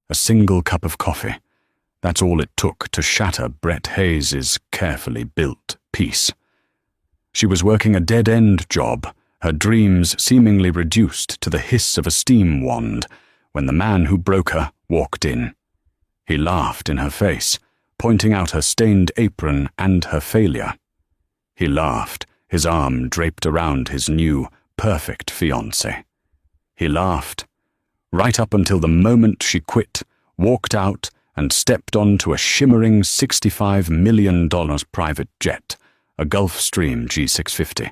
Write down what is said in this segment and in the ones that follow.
A single cup of coffee. That's all it took to shatter Brett Hayes' carefully built peace. She was working a dead-end job, her dreams seemingly reduced to the hiss of a steam wand, when the man who broke her walked in. He laughed in her face, pointing out her stained apron and her failure. He laughed, his arm draped around his new, perfect fiancé. He laughed, right up until the moment she quit, walked out, and stepped onto a shimmering $65 million private jet, a Gulfstream G650,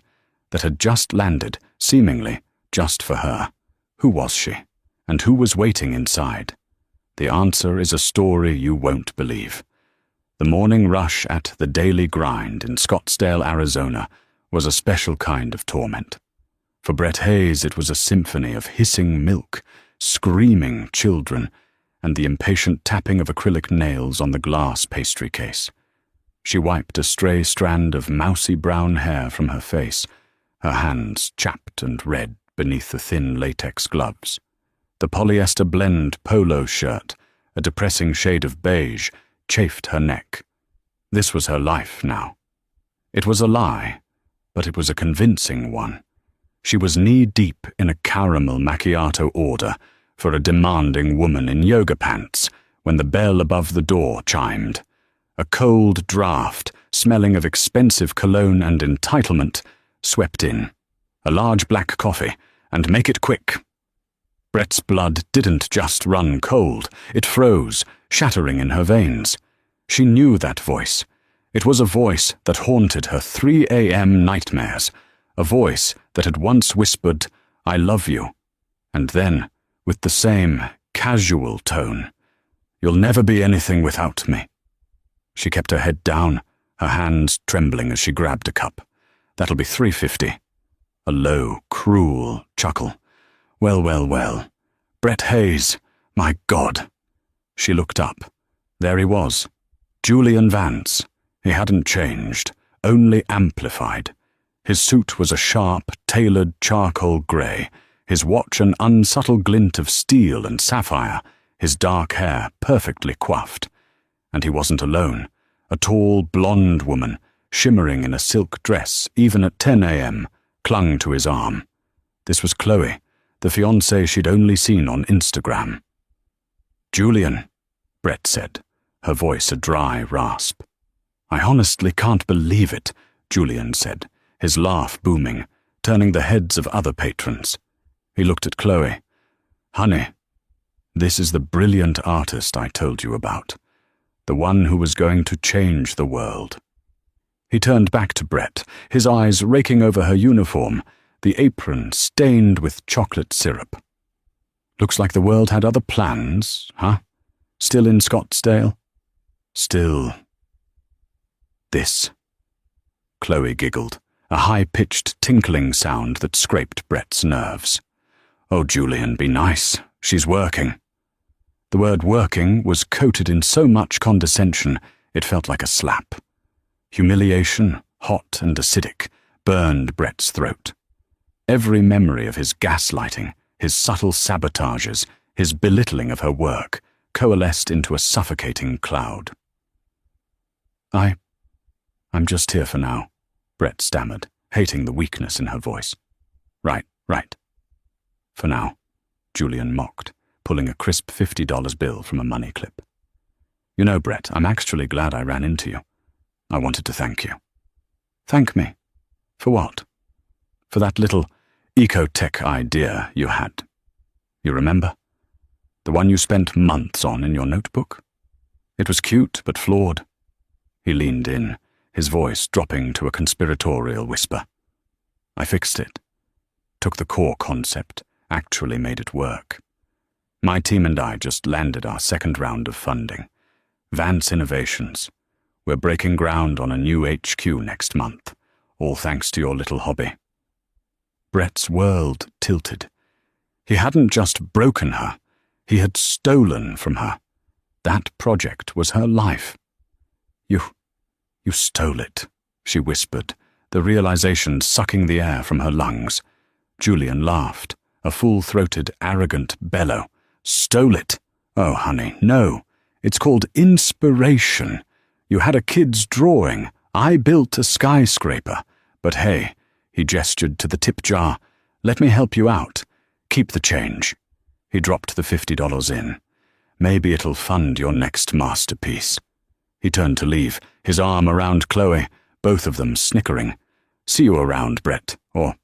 that had just landed, seemingly just for her. Who was she? And who was waiting inside? The answer is a story you won't believe. The morning rush at the Daily Grind in Scottsdale, Arizona, was a special kind of torment. For Brett Hayes, it was a symphony of hissing milk, screaming children, and the impatient tapping of acrylic nails on the glass pastry case. She wiped a stray strand of mousy brown hair from her face, her hands chapped and red beneath the thin latex gloves. The polyester blend polo shirt, a depressing shade of beige, chafed her neck. This was her life now. It was a lie, but it was a convincing one. She was knee-deep in a caramel macchiato order for a demanding woman in yoga pants when the bell above the door chimed. A cold draft, smelling of expensive cologne and entitlement, swept in. A large black coffee, and make it quick. Brett's blood didn't just run cold, it froze, shattering in her veins. She knew that voice. It was a voice that haunted her 3 a.m. nightmares, a voice that had once whispered, "I love you," and then, with the same casual tone, "You'll never be anything without me." She kept her head down, her hands trembling as she grabbed a cup. "That'll be $3.50. A low, cruel chuckle. Well, well, well. Brett Hayes, my God. She looked up. There he was. Julian Vance. He hadn't changed, only amplified. His suit was a sharp, tailored charcoal grey, his watch an unsubtle glint of steel and sapphire, his dark hair perfectly coiffed. And he wasn't alone. A tall, blonde woman, shimmering in a silk dress even at 10 a.m., clung to his arm. This was Chloe, the fiancée she'd only seen on Instagram. "Julian," Brett said, her voice a dry rasp. "I honestly can't believe it," Julian said, his laugh booming, turning the heads of other patrons. He looked at Chloe. "Honey, this is the brilliant artist I told you about, the one who was going to change the world." He turned back to Brett, his eyes raking over her uniform, the apron stained with chocolate syrup. "Looks like the world had other plans, huh? Still in Scottsdale? Still... this." Chloe giggled, a high-pitched tinkling sound that scraped Brett's nerves. "Oh, Julian, be nice. She's working." The word working was coated in so much condescension it felt like a slap. Humiliation, hot and acidic, burned Brett's throat. Every memory of his gaslighting, his subtle sabotages, his belittling of her work, coalesced into a suffocating cloud. I'm just here for now," Brett stammered, hating the weakness in her voice. Right. For now," Julian mocked, pulling a crisp $50 bill from a money clip. "You know, Brett, I'm actually glad I ran into you. I wanted to thank you." "Thank me? For what?" "For that little eco-tech idea you had. You remember? The one you spent months on in your notebook? It was cute but flawed." He leaned in, his voice dropping to a conspiratorial whisper. "I fixed it. Took the core concept, actually made it work. My team and I just landed our second round of funding. Vance Innovations. We're breaking ground on a new HQ next month, all thanks to your little hobby." Brett's world tilted. He hadn't just broken her, he had stolen from her. That project was her life. You stole it," she whispered, the realization sucking the air from her lungs. Julian laughed, a full-throated, arrogant bellow. "Stole it? Oh, honey, no. It's called inspiration. You had a kid's drawing. I built a skyscraper. But hey, he gestured to the tip jar. Let me help you out. Keep the change. He dropped the $50 in. Maybe it'll fund your next masterpiece. He turned to leave, his arm around Chloe, both of them snickering. See you around, Brett. Or,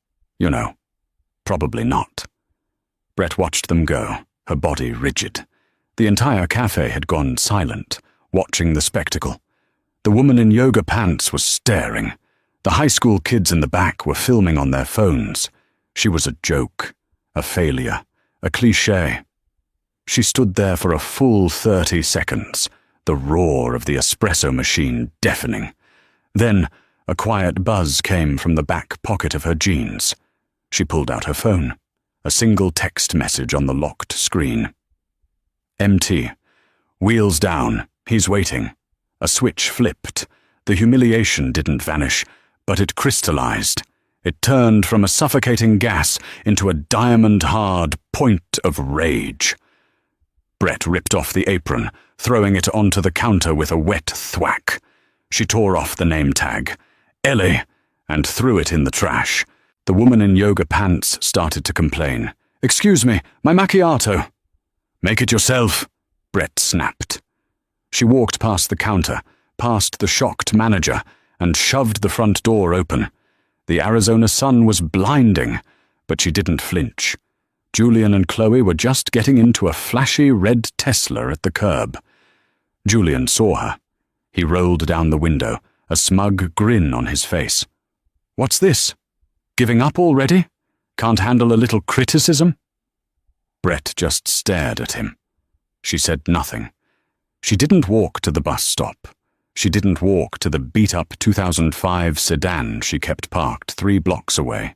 probably not. Brett watched them go, her body rigid. The entire cafe had gone silent, watching the spectacle. The woman in yoga pants was staring. The high school kids in the back were filming on their phones. She was a joke, a failure, a cliché. She stood there for a full 30 seconds, the roar of the espresso machine deafening. Then, a quiet buzz came from the back pocket of her jeans. She pulled out her phone. A single text message on the locked screen. MT. Wheels down. He's waiting. A switch flipped. The humiliation didn't vanish, but it crystallized. It turned from a suffocating gas into a diamond-hard point of rage. Brett ripped off the apron, throwing it onto the counter with a wet thwack. She tore off the name tag, Ellie, and threw it in the trash. The woman in yoga pants started to complain. Excuse me, my macchiato. Make it yourself, Brett snapped. She walked past the counter, past the shocked manager, and shoved the front door open. The Arizona sun was blinding, but she didn't flinch. Julian and Chloe were just getting into a flashy red Tesla at the curb. Julian saw her. He rolled down the window, a smug grin on his face. What's this? Giving up already? Can't handle a little criticism? Brett just stared at him. She said nothing. She didn't walk to the bus stop. She didn't walk to the beat-up 2005 sedan she kept parked 3 blocks away.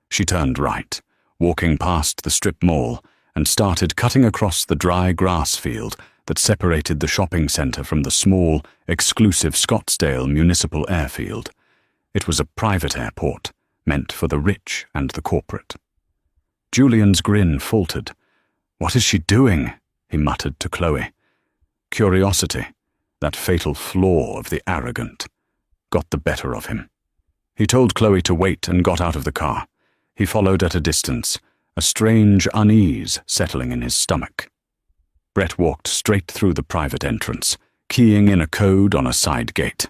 She turned right, walking past the strip mall, and started cutting across the dry grass field that separated the shopping center from the small, exclusive Scottsdale Municipal Airfield. It was a private airport, meant for the rich and the corporate. Julian's grin faltered. What is she doing? He muttered to Chloe. Curiosity, that fatal flaw of the arrogant, got the better of him. He told Chloe to wait and got out of the car. He followed at a distance, a strange unease settling in his stomach. Brett walked straight through the private entrance, keying in a code on a side gate.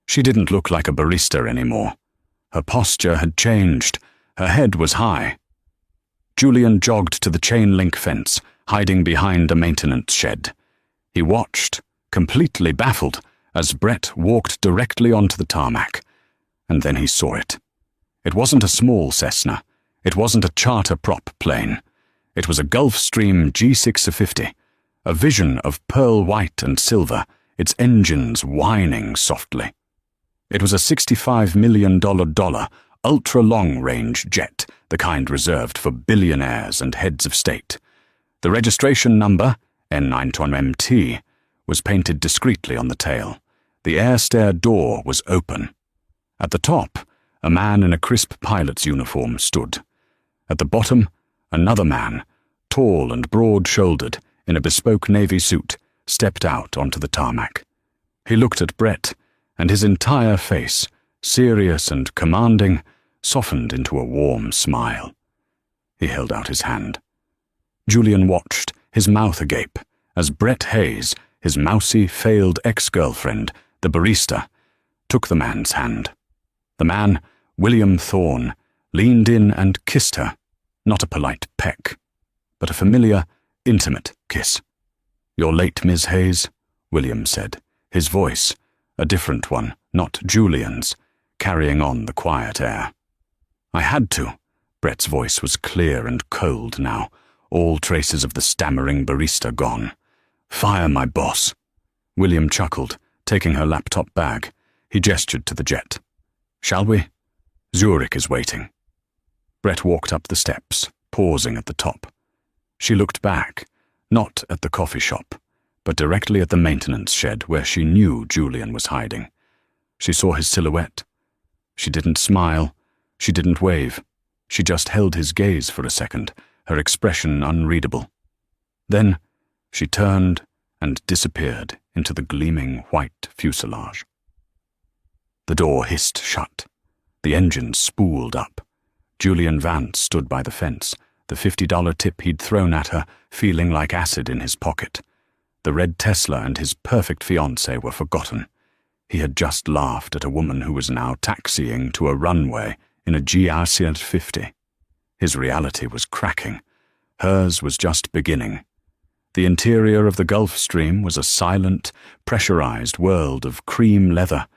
She didn't look like a barista anymore. Her posture had changed. Her head was high. Julian jogged to the chain-link fence, hiding behind a maintenance shed. He watched, completely baffled, as Brett walked directly onto the tarmac. And then he saw it. It wasn't a small Cessna. It wasn't a charter prop plane. It was a Gulfstream G650, a vision of pearl white and silver, its engines whining softly. It was a $65 million ultra-long-range jet, the kind reserved for billionaires and heads of state. The registration number, N921MT, was painted discreetly on the tail. The air stair door was open. At the top, a man in a crisp pilot's uniform stood. At the bottom, another man, tall and broad-shouldered, in a bespoke navy suit, stepped out onto the tarmac. He looked at Brett, and his entire face, serious and commanding, softened into a warm smile. He held out his hand. Julian watched, his mouth agape, as Brett Hayes, his mousy, failed ex-girlfriend, the barista, took the man's hand. The man, William Thorne, leaned in and kissed her, not a polite peck, but a familiar, intimate kiss. "You're late, Miss Hayes," William said, his voice, a different one, not Julian's, carrying on the quiet air. "I had to." Brett's voice was clear and cold now, all traces of the stammering barista gone. "Fire my boss." William chuckled, taking her laptop bag. He gestured to the jet. "Shall we? Zurich is waiting." Brett walked up the steps, pausing at the top. She looked back, not at the coffee shop, but directly at the maintenance shed where she knew Julian was hiding. She saw his silhouette. She didn't smile. She didn't wave. She just held his gaze for a second, her expression unreadable. Then, She turned and disappeared into the gleaming white fuselage. The door hissed shut. The engine spooled up. Julian Vance stood by the fence, the $50 tip he'd thrown at her feeling like acid in his pocket. The red Tesla and his perfect fiancée were forgotten. He had just laughed at a woman who was now taxiing to a runway in a GR 50. His reality was cracking. Hers was just beginning. The interior of the Gulf Stream was a silent, pressurized world of cream leather,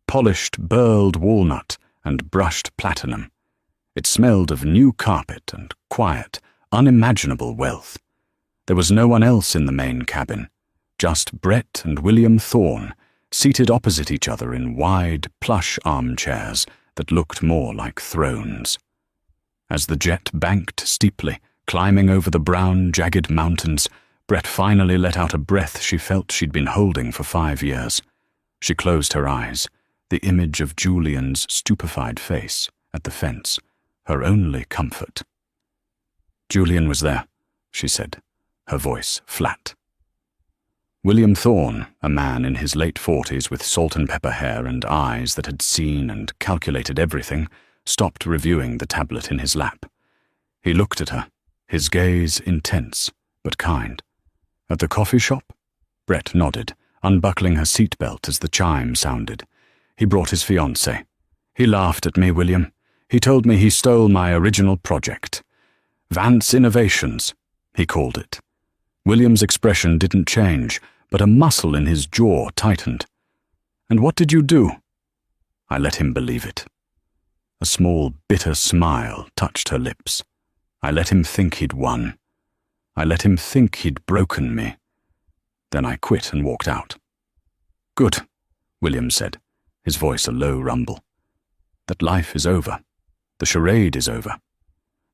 polished burled walnut and brushed platinum. It smelled of new carpet and quiet, unimaginable wealth. There was no one else in the main cabin, just Brett and William Thorne, seated opposite each other in wide, plush armchairs that looked more like thrones. As the jet banked steeply, climbing over the brown, jagged mountains, Brett finally let out a breath she felt she'd been holding for 5 years. She closed her eyes, the image of Julian's stupefied face at the fence, her only comfort. "Julian was there," she said, her voice flat. William Thorne, a man in his late 40s with salt and pepper hair and eyes that had seen and calculated everything, stopped reviewing the tablet in his lap. He looked at her, his gaze intense but kind. "At the coffee shop?" Brett nodded, unbuckling her seatbelt as the chime sounded. He brought his fiancée. "He laughed at me, William. He told me he stole my original project. Vance Innovations, he called it." William's expression didn't change, but a muscle in his jaw tightened. "And what did you do?" I let him believe it. A small, bitter smile touched her lips. I let him think he'd won. I let him think he'd broken me. Then I quit and walked out. "Good," William said, his voice a low rumble. "That life is over. The charade is over.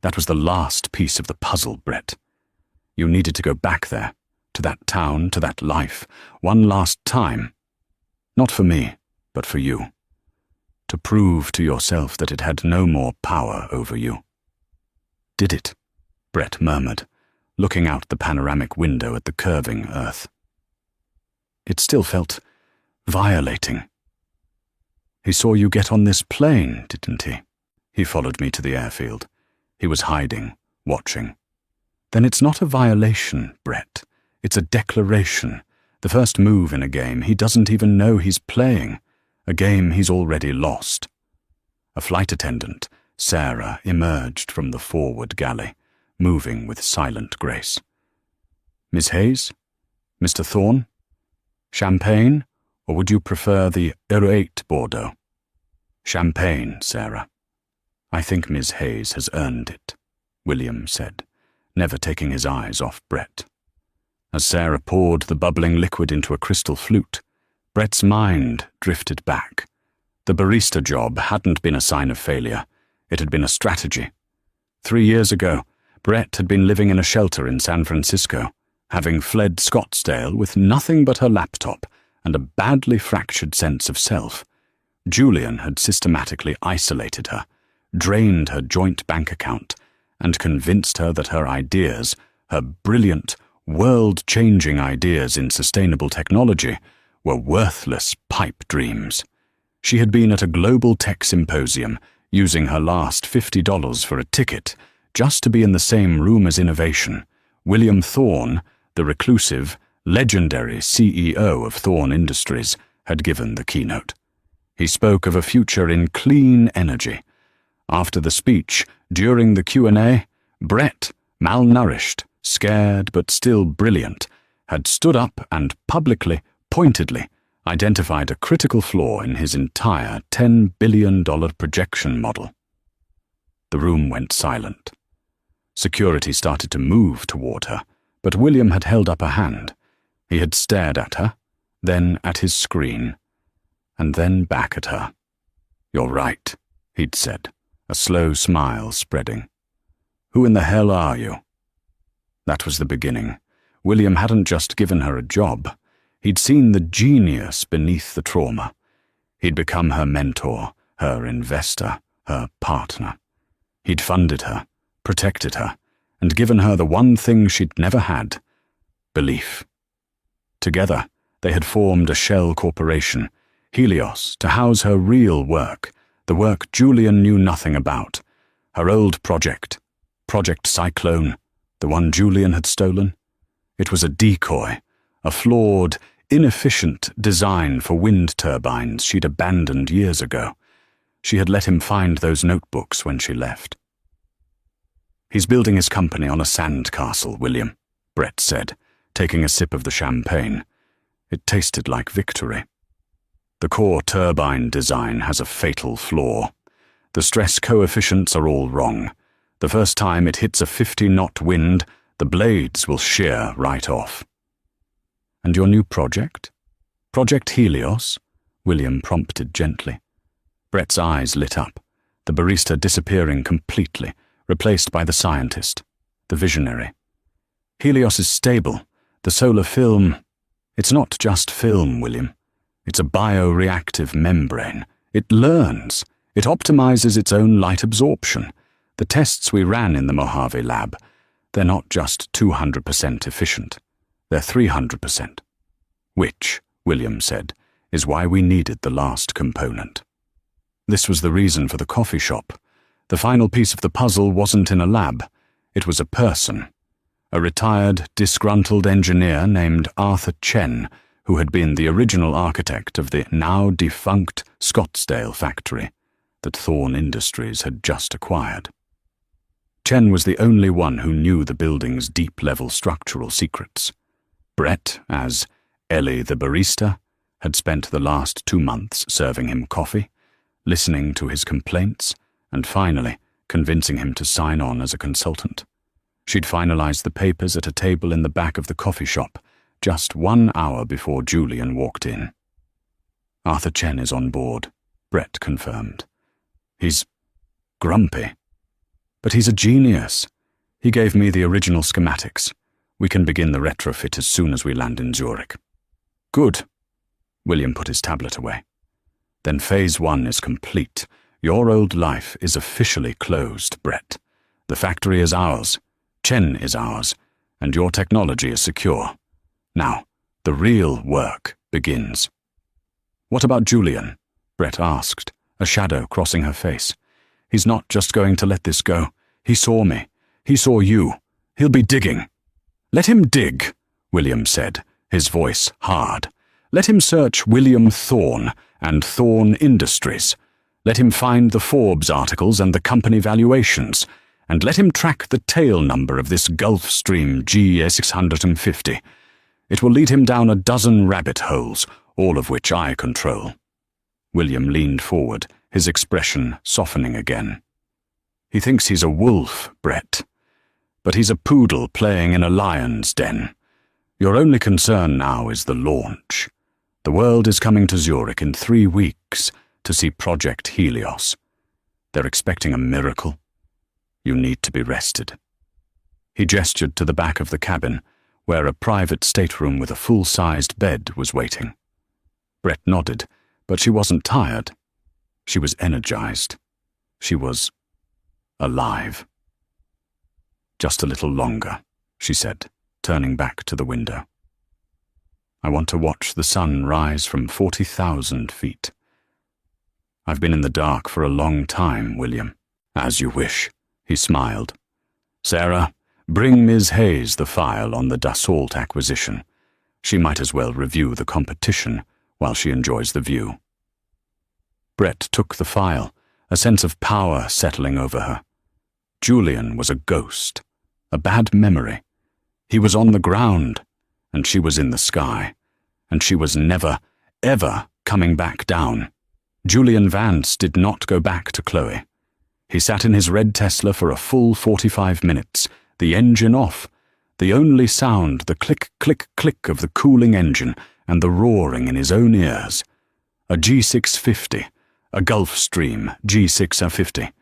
That was the last piece of the puzzle, Brett. You needed to go back there, to that town, to that life, one last time. Not for me, but for you. To prove to yourself that it had no more power over you." "Did it?" Brett murmured, looking out the panoramic window at the curving earth. "It still felt violating." "He saw you get on this plane, didn't he?" He followed me to the airfield. He was hiding, watching. "Then it's not a violation, Brett. It's a declaration. The first move in a game he doesn't even know he's playing. A game he's already lost." A flight attendant, Sarah, emerged from the forward galley, moving with silent grace. "Miss Hayes? Mr. Thorne? Champagne, or would you prefer the 08 Bordeaux?" "Champagne, Sarah." "I think Miss Hayes has earned it," William said, never taking his eyes off Brett. As Sarah poured the bubbling liquid into a crystal flute, Brett's mind drifted back. The barista job hadn't been a sign of failure. It had been a strategy. 3 years ago, Brett had been living in a shelter in San Francisco, having fled Scottsdale with nothing but her laptop and a badly fractured sense of self. Julian had systematically isolated her, drained her joint bank account, and convinced her that her ideas, her brilliant, world-changing ideas in sustainable technology, were worthless pipe dreams. She had been at a global tech symposium, using her last $50 for a ticket, just to be in the same room as innovation. William Thorne, the reclusive, legendary CEO of Thorne Industries, had given the keynote. He spoke of a future in clean energy. After the speech, during the Q&A, Brett, malnourished, scared but still brilliant, had stood up and publicly, pointedly, identified a critical flaw in his entire $10 billion projection model. The room went silent. Security started to move toward her, but William had held up a hand. He had stared at her, then at his screen, and then back at her. "You're right," he'd said, a slow smile spreading. "Who in the hell are you?" That was the beginning. William hadn't just given her a job. He'd seen the genius beneath the trauma. He'd become her mentor, her investor, her partner. He'd funded her, protected her, and given her the one thing she'd never had, belief. Together, they had formed a shell corporation, Helios, to house her real work, the work Julian knew nothing about, her old project, Project Cyclone, the one Julian had stolen. It was a decoy, a flawed, inefficient design for wind turbines she'd abandoned years ago. She had let him find those notebooks when she left. "He's building his company on a sand castle, William," Brett said, taking a sip of the champagne. It tasted like victory. "The core turbine design has a fatal flaw. The stress coefficients are all wrong. The first time it hits a 50-knot wind, the blades will shear right off." "And your new project?" "Project Helios?" William prompted gently. Brett's eyes lit up, the barista disappearing completely, replaced by the scientist, the visionary. "Helios is stable. The solar film... It's not just film, William. It's a bioreactive membrane. It learns. It optimizes its own light absorption. The tests we ran in the Mojave lab, they're not just 200% efficient. They're 300%. Which, William said, is why we needed the last component. This was the reason for the coffee shop. The final piece of the puzzle wasn't in a lab. It was a person. A retired, disgruntled engineer named Arthur Chen, who had been the original architect of the now-defunct Scottsdale factory that Thorn Industries had just acquired. Chen was the only one who knew the building's deep-level structural secrets. Brett, as Ellie the barista, had spent the last 2 months serving him coffee, listening to his complaints, and finally convincing him to sign on as a consultant. She'd finalized the papers at a table in the back of the coffee shop, just 1 hour before Julian walked in. "Arthur Chen is on board," Brett confirmed. "He's grumpy. But he's a genius. He gave me the original schematics. We can begin the retrofit as soon as we land in Zurich." "Good." William put his tablet away. "Then Phase 1 is complete. Your old life is officially closed, Brett. The factory is ours. Chen is ours. And your technology is secure. Now, the real work begins." "What about Julian?" Brett asked, a shadow crossing her face. "He's not just going to let this go. He saw me. He saw you. He'll be digging." "Let him dig," William said, his voice hard. "Let him search William Thorn and Thorn Industries. Let him find the Forbes articles and the company valuations, and let him track the tail number of this Gulfstream G650. It will lead him down a dozen rabbit holes, all of which I control." William leaned forward, his expression softening again. "He thinks he's a wolf, Brett. But he's a poodle playing in a lion's den. Your only concern now is the launch. The world is coming to Zurich in 3 weeks to see Project Helios. They're expecting a miracle. You need to be rested." He gestured to the back of the cabin, where a private stateroom with a full-sized bed was waiting. Brett nodded, but she wasn't tired. She was energized. She was alive. "Just a little longer," she said, turning back to the window. "I want to watch the sun rise from 40,000 feet. I've been in the dark for a long time, William." "As you wish," he smiled. "Sarah, bring Ms. Hayes the file on the Dassault acquisition. She might as well review the competition while she enjoys the view." Brett took the file, a sense of power settling over her. Julian was a ghost, a bad memory. He was on the ground, and she was in the sky, and she was never, ever coming back down. Julian Vance did not go back to Chloe. He sat in his red Tesla for a full 45 minutes, the engine off, the only sound the click, click, click of the cooling engine and the roaring in his own ears. A G650, a Gulfstream G650.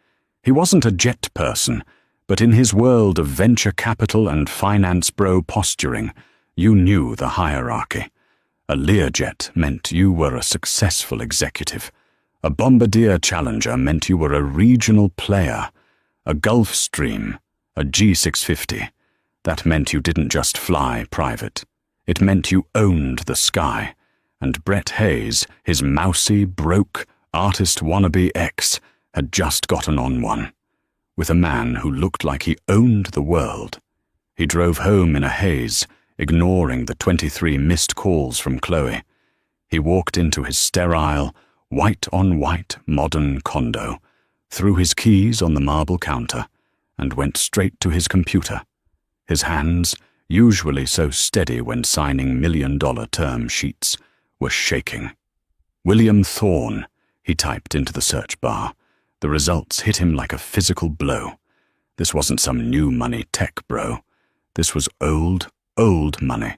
He wasn't a jet person, but in his world of venture capital and finance bro posturing, you knew the hierarchy. A Learjet meant you were a successful executive. A Bombardier Challenger meant you were a regional player. A Gulfstream, a G650, That meant you didn't just fly private. It meant you owned the sky. And Brett Hayes, his mousy, broke, artist wannabe ex, had just gotten on one. With a man who looked like he owned the world. He drove home in a haze, ignoring the 23 missed calls from Chloe. He walked into his sterile, white-on-white modern condo, threw his keys on the marble counter, and went straight to his computer. His hands, usually so steady when signing million-dollar term sheets, were shaking. William Thorne, he typed into the search bar. The results hit him like a physical blow. This wasn't some new money tech bro. This was old money.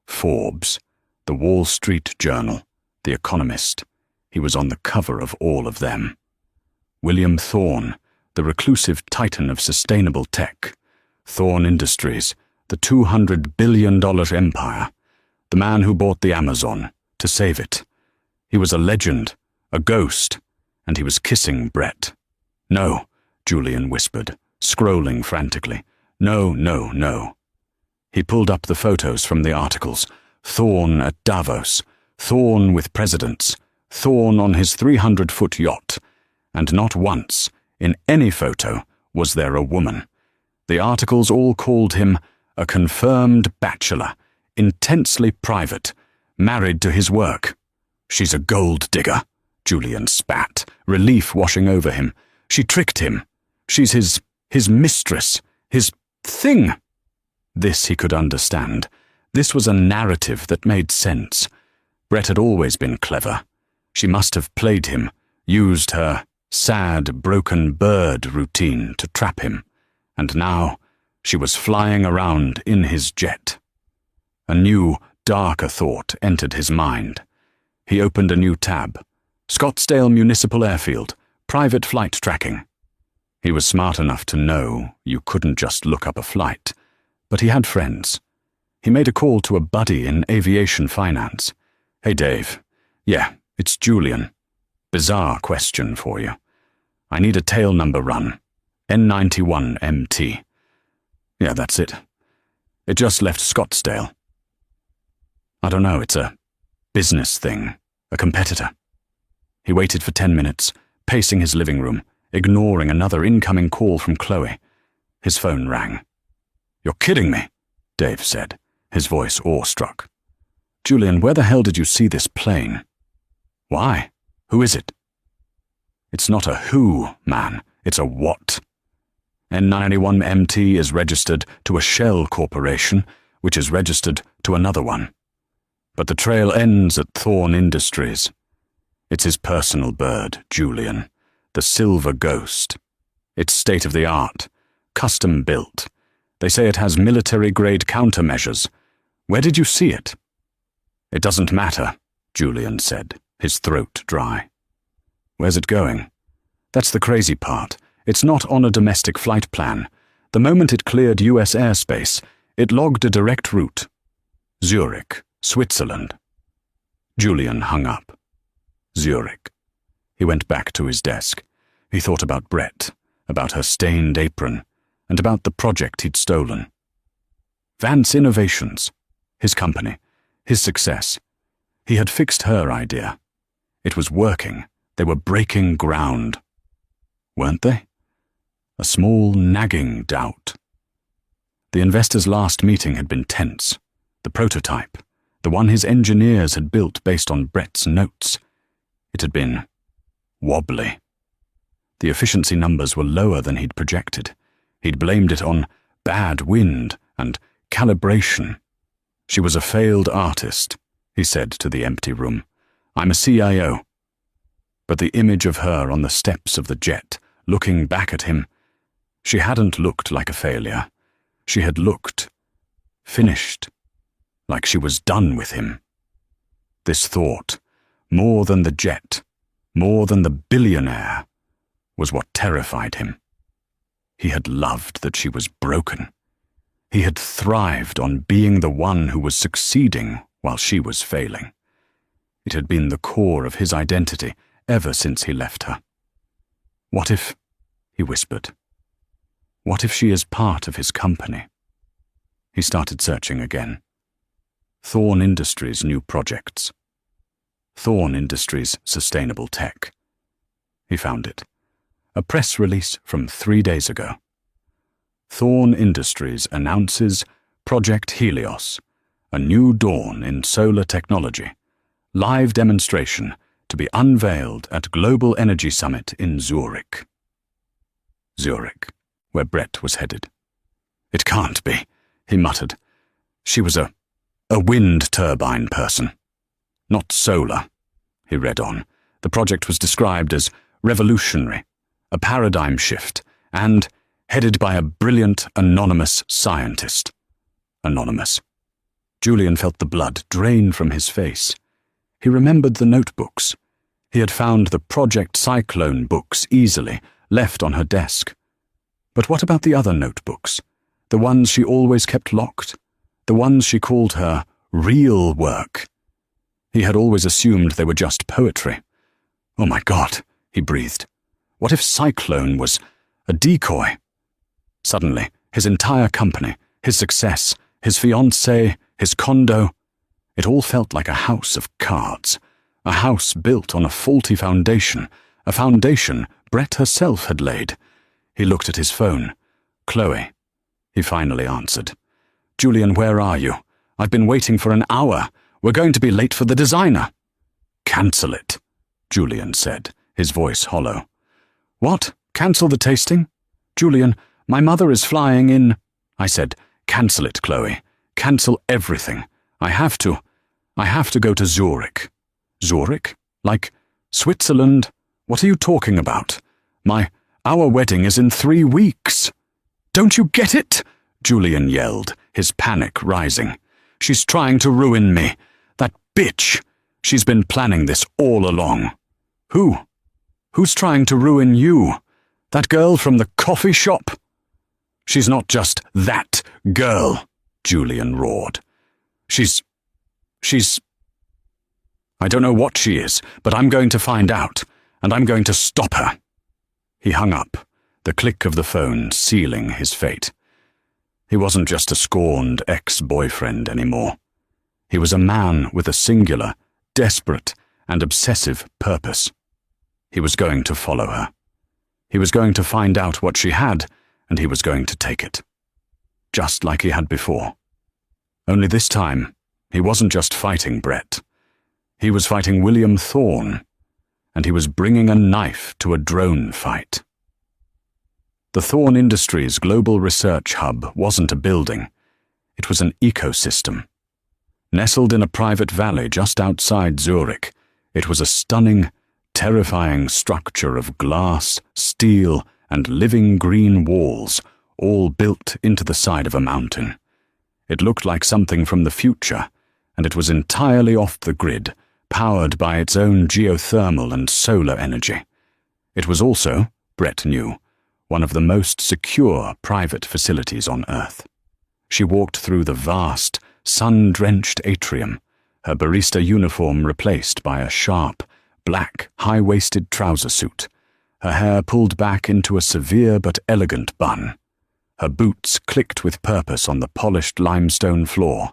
Forbes, the Wall Street Journal, The Economist. He was on the cover of all of them. William Thorne, the reclusive titan of sustainable tech. Thorne Industries, the $200 billion empire. The man who bought the Amazon to save it. He was a legend, a ghost, and he was kissing Brett. No, Julian whispered, scrolling frantically. No, no, no. He pulled up the photos from the articles. Thorne at Davos, Thorne with presidents, Thorne on his 300-foot yacht. And not once, in any photo, was there a woman. The articles all called him a confirmed bachelor, intensely private, married to his work. She's a gold digger, Julian spat, relief washing over him. She tricked him. She's his mistress, his thing. This he could understand. This was a narrative that made sense. Brett had always been clever. She must have played him, used her sad, broken bird routine to trap him. And now she was flying around in his jet. A new, darker thought entered his mind. He opened a new tab. Scottsdale Municipal Airfield, private flight tracking. He was smart enough to know you couldn't just look up a flight, but he had friends. He made a call to a buddy in aviation finance. Hey Dave, yeah, it's Julian. Bizarre question for you. I need a tail number run. N91MT. Yeah, that's it. It just left Scottsdale. I don't know, it's a business thing, a competitor. He waited for 10 minutes, pacing his living room, ignoring another incoming call from Chloe. His phone rang. You're kidding me, Dave said, his voice awestruck. Julian, where the hell did you see this plane? Why? Who is it? It's not a who, man. It's a what. N91MT is registered to a shell corporation, which is registered to another one. But the trail ends at Thorne Industries. It's his personal bird, Julian, the Silver Ghost. It's state-of-the-art, custom-built. They say it has military-grade countermeasures. Where did you see it? It doesn't matter, Julian said, his throat dry. Where's it going? That's the crazy part. It's not on a domestic flight plan. The moment it cleared US airspace, it logged a direct route. Zurich, Switzerland. Julian hung up. Zurich. He went back to his desk. He thought about Brett, about her stained apron, and about the project he'd stolen. Vance Innovations, his company, his success. He had fixed her idea. It was working. They were breaking ground. Weren't they? A small, nagging doubt. The investors' last meeting had been tense. The prototype, the one his engineers had built based on Brett's notes, it had been wobbly. The efficiency numbers were lower than he'd projected. He'd blamed it on bad wind and calibration. She was a failed artist, he said to the empty room. I'm a CIO. But the image of her on the steps of the jet, looking back at him, she hadn't looked like a failure. She had looked finished, like she was done with him. This thought, more than the jet, more than the billionaire, was what terrified him. He had loved that she was broken. He had thrived on being the one who was succeeding while she was failing. It had been the core of his identity ever since he left her. What if, he whispered, what if she is part of his company? He started searching again. Thorn Industries' new projects. Thorn Industries' sustainable tech. He found it. A press release from 3 days ago. Thorn Industries announces Project Helios, a new dawn in solar technology. Live demonstration to be unveiled at Global Energy Summit in Zurich. Zurich, where Brett was headed. It can't be, he muttered. She was a wind turbine person. Not solar, he read on. The project was described as revolutionary, a paradigm shift, and headed by a brilliant anonymous scientist. Anonymous. Julian felt the blood drain from his face. He remembered the notebooks. He had found the Project Cyclone books easily, left on her desk. But what about the other notebooks? The ones she always kept locked? The ones she called her real work? He had always assumed they were just poetry. Oh my God, he breathed. What if Cyclone was a decoy? Suddenly, his entire company, his success, his fiancée, his condo, it all felt like a house of cards, a house built on a faulty foundation, a foundation Brett herself had laid. He looked at his phone. Chloe. He finally answered. Julian, where are you? I've been waiting for an hour. We're going to be late for the designer. Cancel it, Julian said, his voice hollow. What? Cancel the tasting? Julian, my mother is flying in. I said, cancel it, Chloe. Cancel everything. I have to go to Zurich. Zurich? Like Switzerland? What are you talking about? Our wedding is in 3 weeks. Don't you get it? Julian yelled, his panic rising. She's trying to ruin me. That bitch. She's been planning this all along. Who? Who's trying to ruin you? That girl from the coffee shop? She's not just that girl, Julian roared. She's... I don't know what she is, but I'm going to find out, and I'm going to stop her. He hung up, the click of the phone sealing his fate. He wasn't just a scorned ex-boyfriend anymore. He was a man with a singular, desperate, and obsessive purpose. He was going to follow her. He was going to find out what she had, and he was going to take it. Just like he had before. Only this time, he wasn't just fighting Brett. He was fighting William Thorn, and he was bringing a knife to a drone fight. The Thorn Industries Global Research Hub wasn't a building. It was an ecosystem. Nestled in a private valley just outside Zurich, it was a stunning, terrifying structure of glass, steel, and living green walls, all built into the side of a mountain. It looked like something from the future, and it was entirely off the grid, powered by its own geothermal and solar energy. It was also, Brett knew, one of the most secure private facilities on Earth. She walked through the vast, sun-drenched atrium, her barista uniform replaced by a sharp, black, high-waisted trouser suit, her hair pulled back into a severe but elegant bun. Her boots clicked with purpose on the polished limestone floor.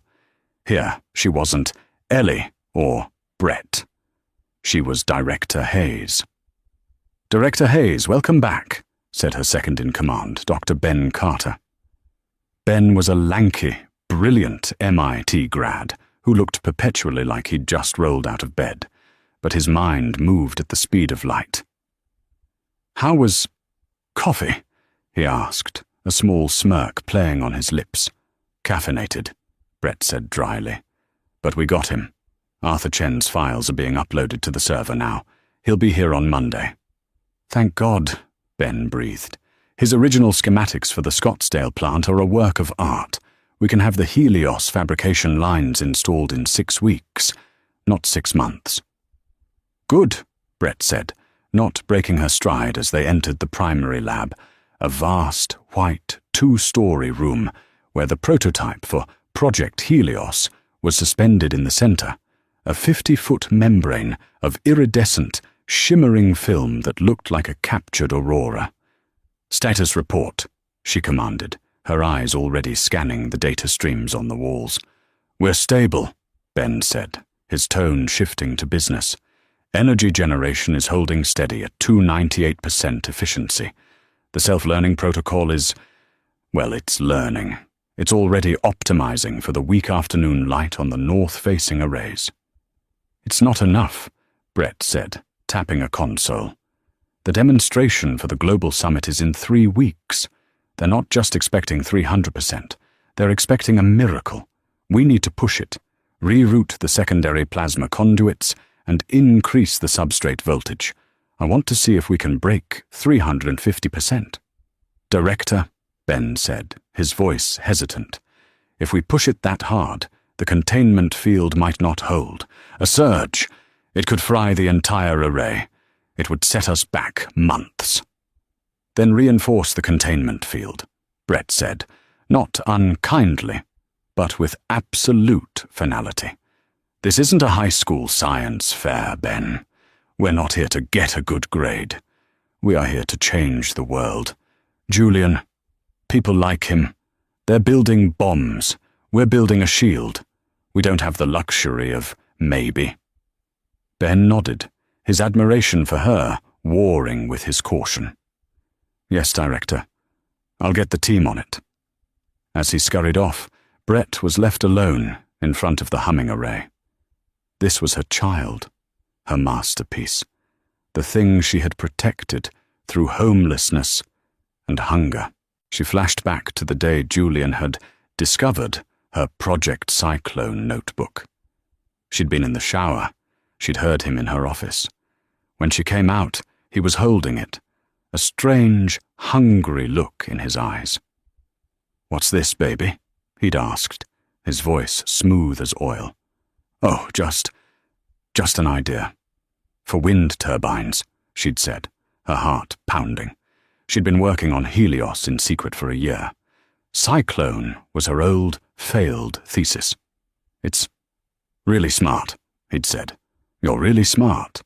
Here, she wasn't Ellie or Brett. She was Director Hayes. Director Hayes, welcome back, said her second-in-command, Dr. Ben Carter. Ben was a lanky, brilliant MIT grad who looked perpetually like he'd just rolled out of bed, but his mind moved at the speed of light. How was coffee? He asked, a small smirk playing on his lips. Caffeinated, Brett said dryly. But we got him. Arthur Chen's files are being uploaded to the server now. He'll be here on Monday. Thank God, Ben breathed. His original schematics for the Scottsdale plant are a work of art. We can have the Helios fabrication lines installed in 6 weeks, not 6 months. Good, Brett said, not breaking her stride as they entered the primary lab, a vast, white, 2-story room where the prototype for Project Helios was suspended in the center, a 50-foot membrane of iridescent, shimmering film that looked like a captured aurora. Status report, she commanded, her eyes already scanning the data streams on the walls. "We're stable," Ben said, his tone shifting to business. "Energy generation is holding steady at 298% efficiency. The self-learning protocol is, well, it's learning. It's already optimizing for the weak afternoon light on the north-facing arrays." "It's not enough," Brett said, tapping a console. "The demonstration for the Global Summit is in 3 weeks. They're not just expecting 300%. They're expecting a miracle. We need to push it, reroute the secondary plasma conduits, and increase the substrate voltage. I want to see if we can break 350%. "Director," Ben said, his voice hesitant, "if we push it that hard, the containment field might not hold. A surge. It could fry the entire array. It would set us back months." "Then reinforce the containment field," Brett said, not unkindly, but with absolute finality. "This isn't a high school science fair, Ben. We're not here to get a good grade. We are here to change the world. Julian, people like him, they're building bombs. We're building a shield. We don't have the luxury of maybe." Ben nodded, his admiration for her warring with his caution. "Yes, Director. I'll get the team on it." As he scurried off, Brett was left alone in front of the humming array. This was her child, her masterpiece, the thing she had protected through homelessness and hunger. She flashed back to the day Julian had discovered her Project Cyclone notebook. She'd been in the shower. She'd heard him in her office. When she came out, he was holding it, a strange, hungry look in his eyes. "What's this, baby?" he'd asked, his voice smooth as oil. "Oh, just an idea. For wind turbines," she'd said, her heart pounding. She'd been working on Helios in secret for a year. Cyclone was her old, failed thesis. "It's really smart," he'd said. "You're really smart."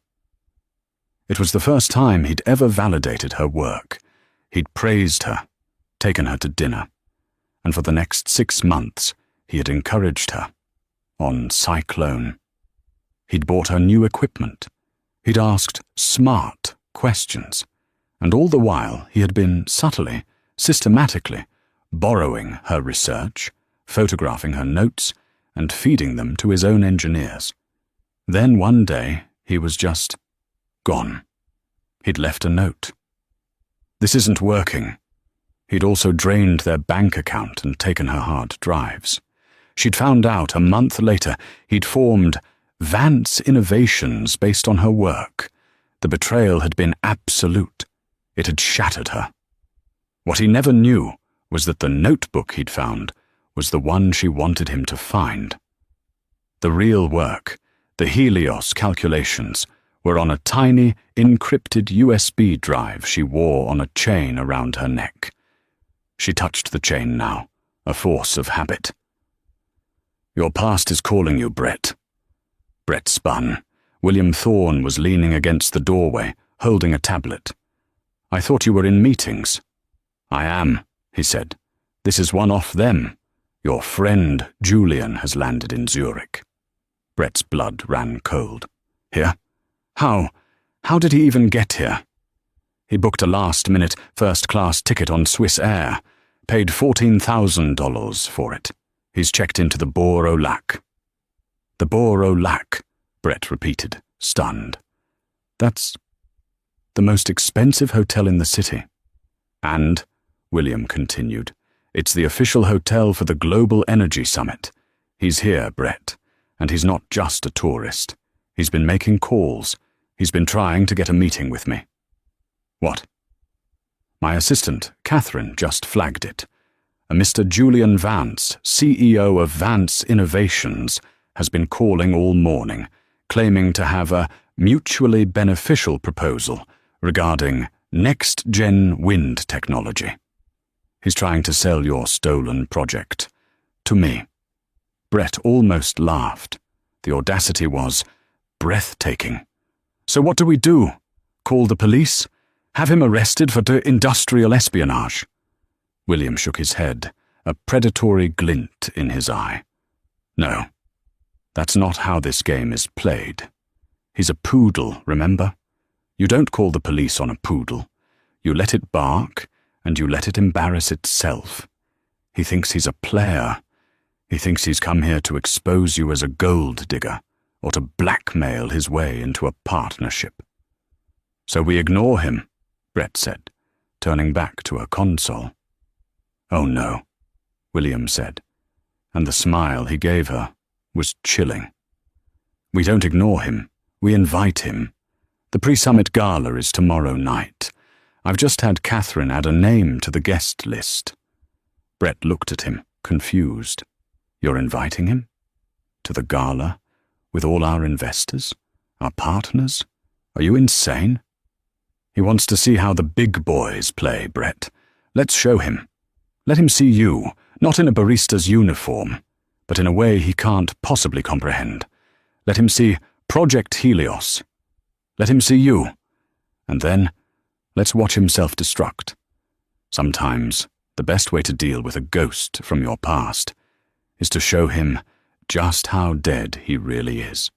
It was the first time he'd ever validated her work. He'd praised her, taken her to dinner, and for the next 6 months he had encouraged her. On Cyclone. He'd bought her new equipment. He'd asked smart questions, and all the while he had been subtly, systematically, borrowing her research, photographing her notes, and feeding them to his own engineers. Then one day he was just gone. He'd left a note. "This isn't working." He'd also drained their bank account and taken her hard drives. She'd found out a month later he'd formed Vance Innovations based on her work. The betrayal had been absolute. It had shattered her. What he never knew was that the notebook he'd found was the one she wanted him to find. The real work, the Helios calculations, were on a tiny, encrypted USB drive she wore on a chain around her neck. She touched the chain now, a force of habit. "Your past is calling you, Brett." Brett spun. William Thorne was leaning against the doorway, holding a tablet. "I thought you were in meetings." "I am," he said. "This is one off them. Your friend Julian has landed in Zurich." Brett's blood ran cold. "Here? How did he even get here?" "He booked a last-minute first-class ticket on Swiss Air, paid $14,000 for it. He's checked into the Beau au Lac." "The Beau au Lac," Brett repeated, stunned. "That's the most expensive hotel in the city." "And," William continued, "it's the official hotel for the Global Energy Summit. He's here, Brett, and he's not just a tourist. He's been making calls. He's been trying to get a meeting with me." "What?" "My assistant, Catherine, just flagged it. A Mr. Julian Vance, CEO of Vance Innovations, has been calling all morning, claiming to have a mutually beneficial proposal regarding next-gen wind technology. He's trying to sell your stolen project to me." Brett almost laughed. The audacity was breathtaking. "So what do we do? Call the police? Have him arrested for industrial espionage?" William shook his head, a predatory glint in his eye. No, that's not how this game is played. He's a poodle, remember? You don't call the police on a poodle. You let it bark, and you let it embarrass itself. He thinks he's a player. He thinks he's come here to expose you as a gold digger, or to blackmail his way into a partnership. So we ignore him, Brett said, turning back to a console. Oh no, William said, and the smile he gave her was chilling. We don't ignore him, we invite him. The pre-summit gala is tomorrow night. I've just had Catherine add a name to the guest list. Brett looked at him, confused. You're inviting him? To the gala? With all our investors? Our partners? Are you insane? He wants to see how the big boys play, Brett. Let's show him. Let him see you, not in a barista's uniform, but in a way he can't possibly comprehend. Let him see Project Helios. Let him see you. And then, let's watch him self-destruct. Sometimes, the best way to deal with a ghost from your past is to show him just how dead he really is.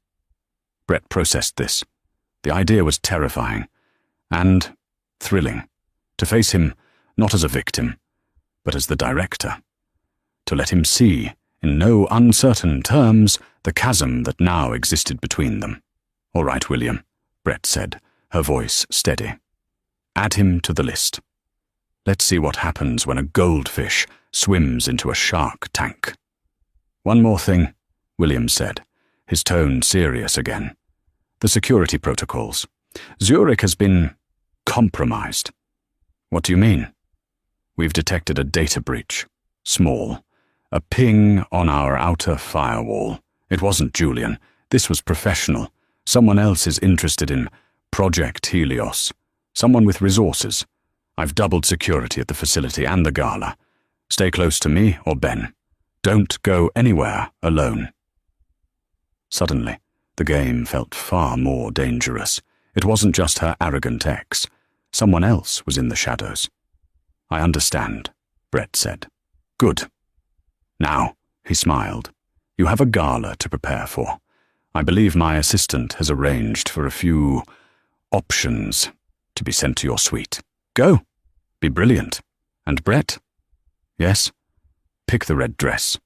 Brett processed this. The idea was terrifying and thrilling, to face him not as a victim, but as the director, to let him see, in no uncertain terms, the chasm that now existed between them. All right, William, Brett said, her voice steady. Add him to the list. Let's see what happens when a goldfish swims into a shark tank. One more thing, William said, his tone serious again. The security protocols. Zurich has been compromised. What do you mean? We've detected a data breach. Small. A ping on our outer firewall. It wasn't Julian. This was professional. Someone else is interested in Project Helios. Someone with resources. I've doubled security at the facility and the gala. Stay close to me or Ben. Don't go anywhere alone. Suddenly, the game felt far more dangerous. It wasn't just her arrogant ex. Someone else was in the shadows. I understand, Brett said. Good. Now, he smiled, you have a gala to prepare for. I believe my assistant has arranged for a few options to be sent to your suite. Go. Be brilliant. And Brett? Yes? Pick the red dress.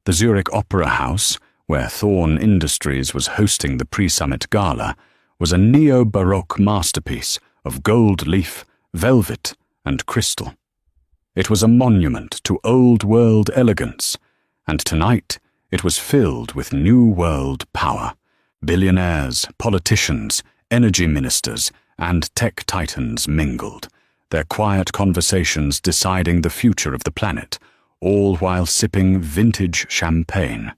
The Zurich Opera House, where Thorn Industries was hosting the pre-summit gala, was a neo-Baroque masterpiece of gold leaf, velvet, and crystal. It was a monument to old-world elegance, and tonight it was filled with new-world power. Billionaires, politicians, energy ministers, and tech titans mingled, their quiet conversations deciding the future of the planet, all while sipping vintage champagne.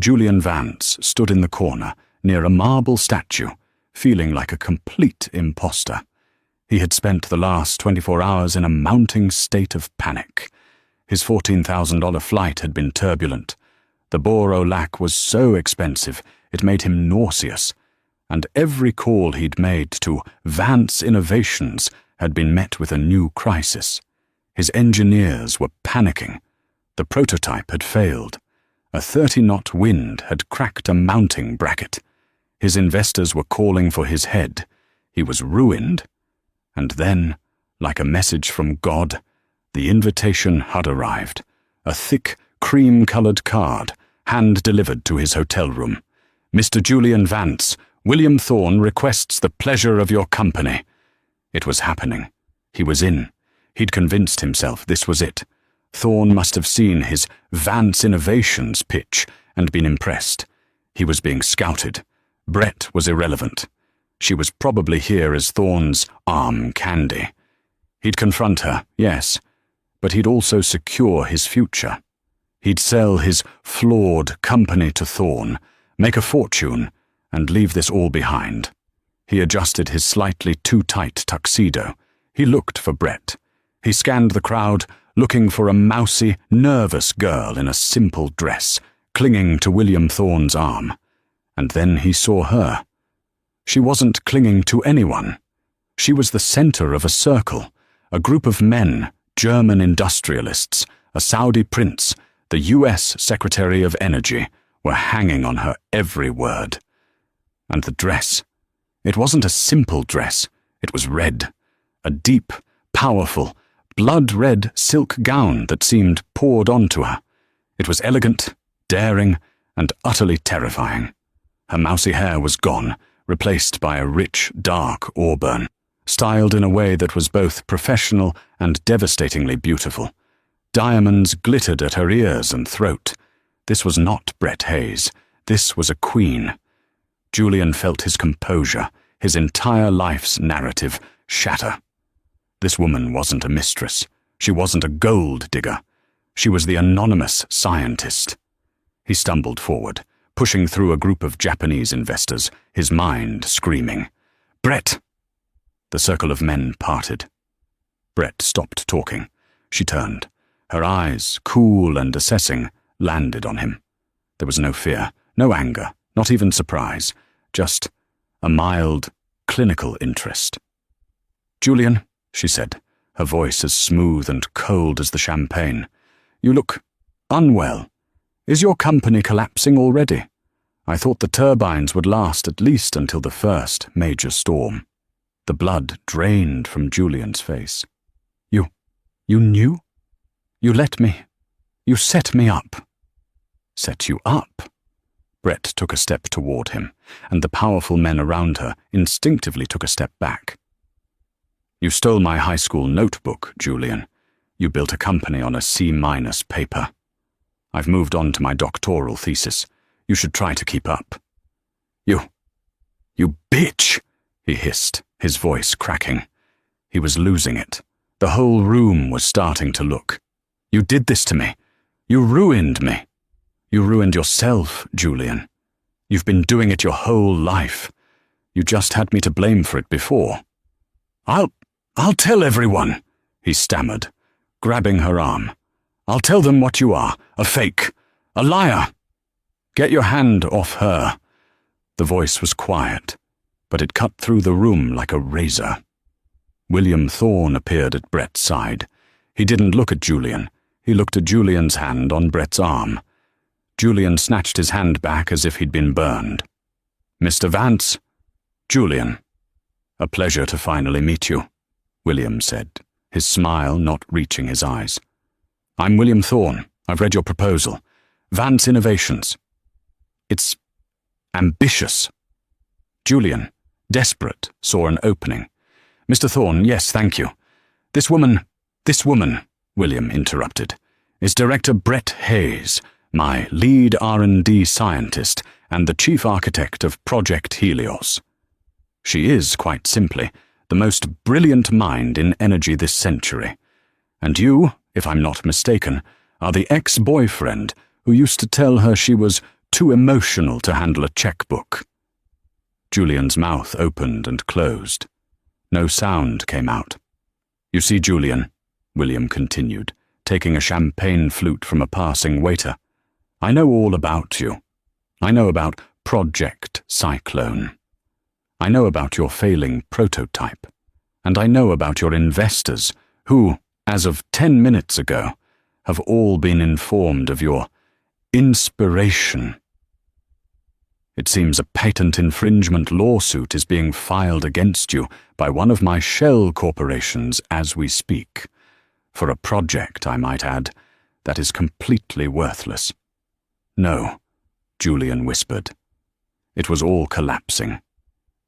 Julian Vance stood in the corner, near a marble statue, feeling like a complete imposter. He had spent the last 24 hours in a mounting state of panic. His $14,000 flight had been turbulent. The Boro Lac was so expensive it made him nauseous, and every call he'd made to Vance Innovations had been met with a new crisis. His engineers were panicking. The prototype had failed. A 30-knot wind had cracked a mounting bracket. His investors were calling for his head. He was ruined. And then, like a message from God, the invitation had arrived. A thick, cream-colored card, hand-delivered to his hotel room. Mr. Julian Vance, William Thorn requests the pleasure of your company. It was happening. He was in. He'd convinced himself this was it. Thorn must have seen his Vance Innovations pitch and been impressed. He was being scouted. Brett was irrelevant. She was probably here as Thorn's arm candy. He'd confront her, yes, but he'd also secure his future. He'd sell his flawed company to Thorn, make a fortune, and leave this all behind. He adjusted his slightly too tight tuxedo. He looked for Brett. He scanned the crowd, looking for a mousy, nervous girl in a simple dress, clinging to William Thorn's arm. And then he saw her. She wasn't clinging to anyone. She was the center of a circle, a group of men, German industrialists, a Saudi prince, the US Secretary of Energy were hanging on her every word. And the dress. It wasn't a simple dress. It was red. A deep, powerful, blood-red silk gown that seemed poured onto her. It was elegant, daring, and utterly terrifying. Her mousy hair was gone, replaced by a rich, dark auburn, styled in a way that was both professional and devastatingly beautiful. Diamonds glittered at her ears and throat. This was not Brett Hayes. This was a queen. Julian felt his composure, his entire life's narrative, shatter. This woman wasn't a mistress. She wasn't a gold digger. She was the anonymous scientist. He stumbled forward, pushing through a group of Japanese investors, his mind screaming, "Brett!" The circle of men parted. Brett stopped talking. She turned. Her eyes, cool and assessing, landed on him. There was no fear, no anger, not even surprise, just a mild, clinical interest. "Julian," she said, her voice as smooth and cold as the champagne, "you look unwell. Is your company collapsing already? I thought the turbines would last at least until the first major storm." The blood drained from Julian's face. You knew? You set me up." "Set you up?" Brett took a step toward him, and the powerful men around her instinctively took a step back. "You stole my high school notebook, Julian. You built a company on a C- paper. I've moved on to my doctoral thesis. You should try to keep up." You bitch!" he hissed, his voice cracking. He was losing it. The whole room was starting to look. "You did this to me. You ruined me. You ruined yourself, Julian. You've been doing it your whole life. You just had me to blame for it before." I'll tell everyone," he stammered, grabbing her arm. "I'll tell them what you are, a fake, a liar." "Get your hand off her." The voice was quiet, but it cut through the room like a razor. William Thorne appeared at Brett's side. He didn't look at Julian. He looked at Julian's hand on Brett's arm. Julian snatched his hand back as if he'd been burned. "Mr. Vance." "Julian." "A pleasure to finally meet you," William said, his smile not reaching his eyes. "I'm William Thorne. I've read your proposal. Vance Innovations. It's ambitious." Julian, desperate, saw an opening. "Mr. Thorne, yes, thank you. This woman, William interrupted, is Director Brett Hayes, my lead R&D scientist and the chief architect of Project Helios. She is, quite simply, the most brilliant mind in energy this century. And you, if I'm not mistaken, are the ex-boyfriend who used to tell her she was too emotional to handle a checkbook." Julian's mouth opened and closed. No sound came out. "You see, Julian," William continued, taking a champagne flute from a passing waiter, "I know all about you. I know about Project Cyclone. I know about your failing prototype. And I know about your investors, who, as of 10 minutes ago, have all been informed of your inspiration. It seems a patent infringement lawsuit is being filed against you by one of my shell corporations as we speak, for a project, I might add, that is completely worthless." "No," Julian whispered. "It was all collapsing.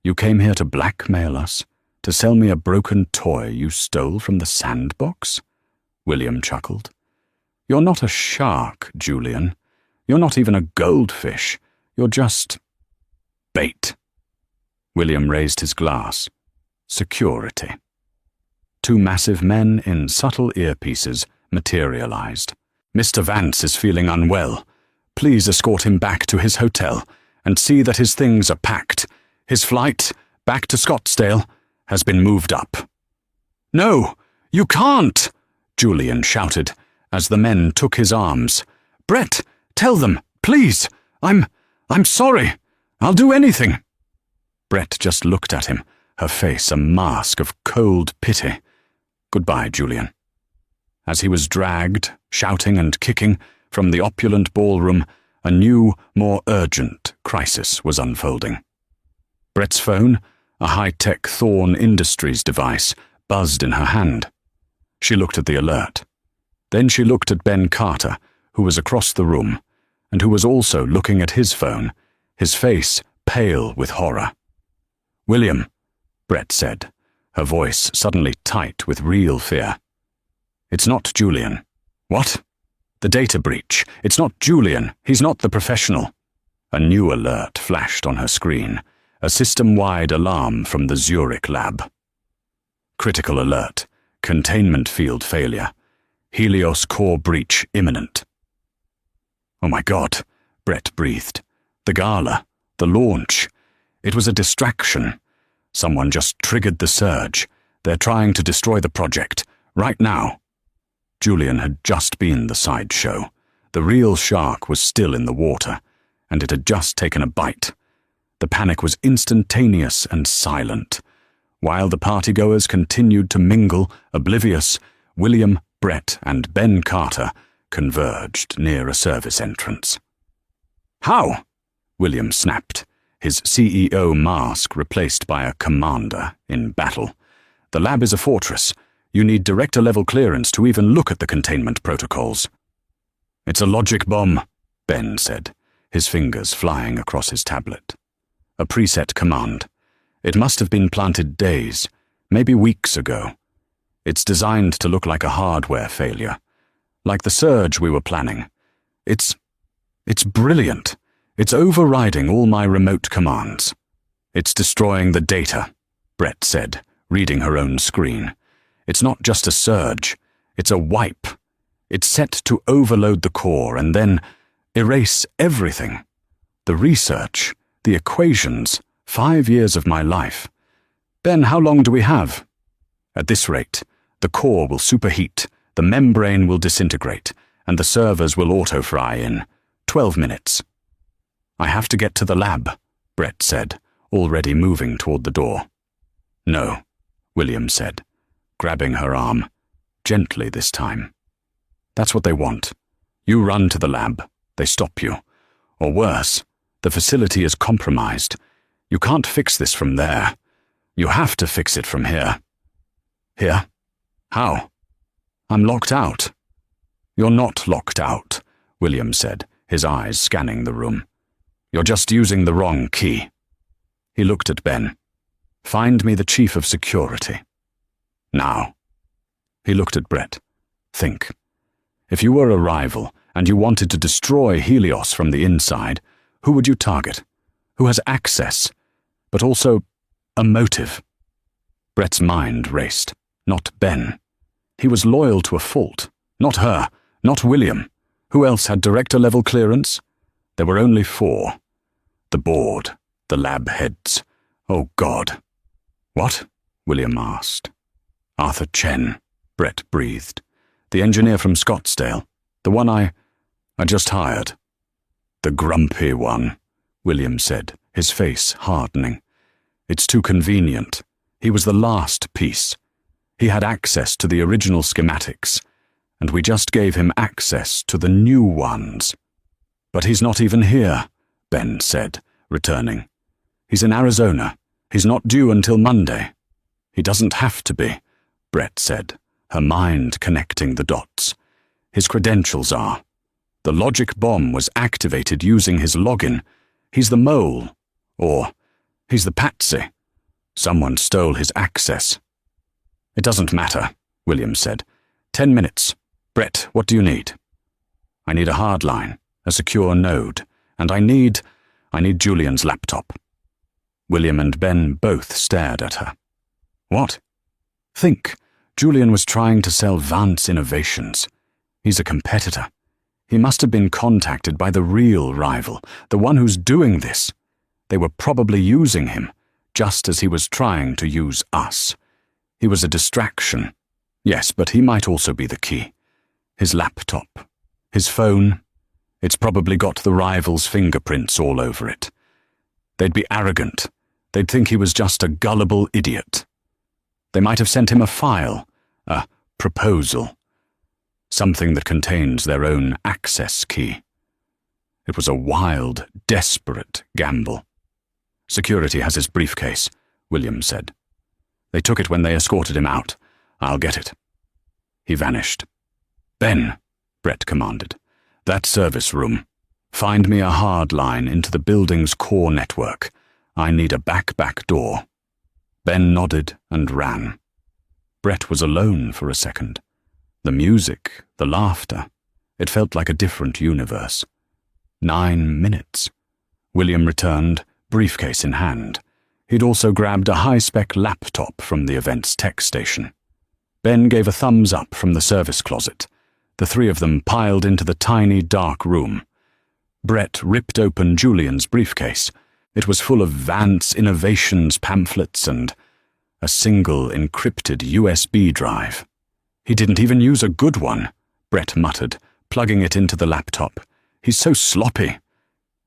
You came here to blackmail us, to sell me a broken toy you stole from the sandbox?" William chuckled. "You're not a shark, Julian. You're not even a goldfish. You're just bait." William raised his glass. Security. Two massive men in subtle earpieces materialized. "Mr. Vance is feeling unwell. Please escort him back to his hotel and see that his things are packed. His flight, back to Scottsdale, has been moved up." "No, you can't!" Julian shouted, as the men took his arms. "Brett, tell them, please! I'm sorry. I'll do anything." Brett just looked at him, her face a mask of cold pity. "Goodbye, Julian." As he was dragged, shouting and kicking, from the opulent ballroom, a new, more urgent crisis was unfolding. Brett's phone, a high-tech Thorn Industries device, buzzed in her hand. She looked at the alert. Then she looked at Ben Carter, who was across the room, and who was also looking at his phone, his face pale with horror. "William," Brett said, her voice suddenly tight with real fear. "It's not Julian." "What?" "The data breach. It's not Julian. He's not the professional." A new alert flashed on her screen, a system-wide alarm from the Zurich lab. Critical alert. Containment field failure. Helios core breach imminent. "Oh my God," Brett breathed. "The gala. The launch. It was a distraction. Someone just triggered the surge. They're trying to destroy the project. Right now." Julian had just been the sideshow. The real shark was still in the water, and it had just taken a bite. The panic was instantaneous and silent. While the partygoers continued to mingle, oblivious, William, Brett, and Ben Carter converged near a service entrance. "How?" William snapped, his CEO mask replaced by a commander in battle. "The lab is a fortress. You need director-level clearance to even look at the containment protocols." "It's a logic bomb," Ben said, his fingers flying across his tablet. A preset command. It must have been planted days, maybe weeks ago. It's designed to look like a hardware failure, like the surge we were planning. It's brilliant. It's overriding all my remote commands. "It's destroying the data," Brett said, reading her own screen. "It's not just a surge. It's a wipe. It's set to overload the core and then erase everything. The research, the equations, 5 years of my life. Ben, how long do we have?" "At this rate, the core will superheat, the membrane will disintegrate, and the servers will auto-fry in 12 minutes. "I have to get to the lab," Brett said, already moving toward the door. "No," William said, grabbing her arm, gently this time. "That's what they want. You run to the lab, they stop you. Or worse, the facility is compromised. You can't fix this from there. You have to fix it from here." "Here? How?" "I'm locked out." "You're not locked out," William said, his eyes scanning the room. "You're just using the wrong key." He looked at Ben. "Find me the chief of security. Now." He looked at Brett. "Think. If you were a rival and you wanted to destroy Helios from the inside, who would you target? Who has access, but also a motive?" Brett's mind raced. Not Ben. He was loyal to a fault. Not her. Not William. Who else had director-level clearance? There were only 4. The board. The lab heads. Oh, God. "What?" William asked. "Arthur Chen," Brett breathed. "The engineer from Scottsdale. The one I just hired." "The grumpy one," William said, his face hardening. "It's too convenient. He was the last piece. He had access to the original schematics, and we just gave him access to the new ones." "But he's not even here," Ben said, returning. "He's in Arizona. He's not due until Monday." "He doesn't have to be," Brett said, her mind connecting the dots. "His credentials are. The logic bomb was activated using his login. He's the mole. Or he's the patsy. Someone stole his access." "It doesn't matter," William said. 10 minutes. Brett, what do you need?" "I need a hard line, a secure node, and I need Julian's laptop." William and Ben both stared at her. "What?" "Think. Julian was trying to sell Vance Innovations. He's a competitor. He must have been contacted by the real rival, the one who's doing this. They were probably using him, just as he was trying to use us. He was a distraction. Yes, but he might also be the key. His laptop. His phone. It's probably got the rival's fingerprints all over it. They'd be arrogant. They'd think he was just a gullible idiot. They might have sent him a file, a proposal. something that contains their own access key. It was a wild, desperate gamble. "Security has his briefcase," Williams said. "They took it when they escorted him out. I'll get it." He vanished. "Ben," Brett commanded, "that service room. Find me a hard line into the building's core network. I need a back door." Ben nodded and ran. Brett was alone for a second. The music, the laughter, it felt like a different universe. 9 minutes. William returned, briefcase in hand. He'd also grabbed a high-spec laptop from the event's tech station. Ben gave a thumbs up from the service closet. The three of them piled into the tiny, dark room. Brett ripped open Julian's briefcase. It was full of Vance Innovations pamphlets and a single encrypted USB drive. "He didn't even use a good one," Brett muttered, plugging it into the laptop. "He's so sloppy."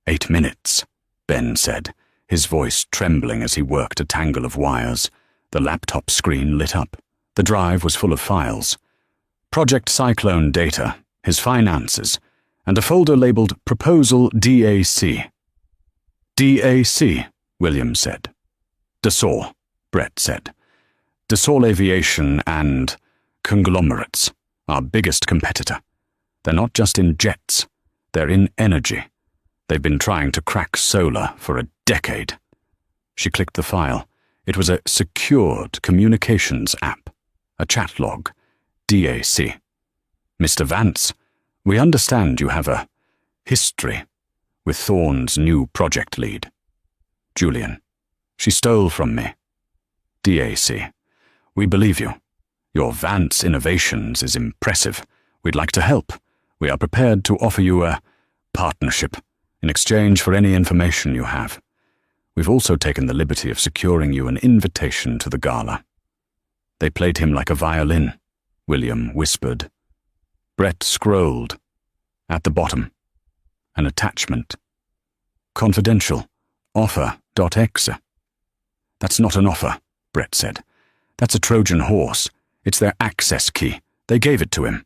8 minutes, Ben said, his voice trembling as he worked a tangle of wires. The laptop screen lit up. The drive was full of files. Project Cyclone data, his finances, and a folder labeled Proposal DAC. "DAC," Williams said. "Dassault," Brett said. "Dassault Aviation and conglomerates, our biggest competitor. They're not just in jets, they're in energy. They've been trying to crack solar for a decade." She clicked the file. It was a secured communications app, a chat log, DAC. "Mr. Vance, we understand you have a history with Thorne's new project lead." "Julian, she stole from me." "DAC, we believe you. Your Vance Innovations is impressive. We'd like to help. We are prepared to offer you a partnership in exchange for any information you have. We've also taken the liberty of securing you an invitation to the gala." "They played him like a violin," William whispered. Brett scrolled. At the bottom, an attachment. "Confidential. Offer.exe." "That's not an offer," Brett said. "That's a Trojan horse. It's their access key. They gave it to him."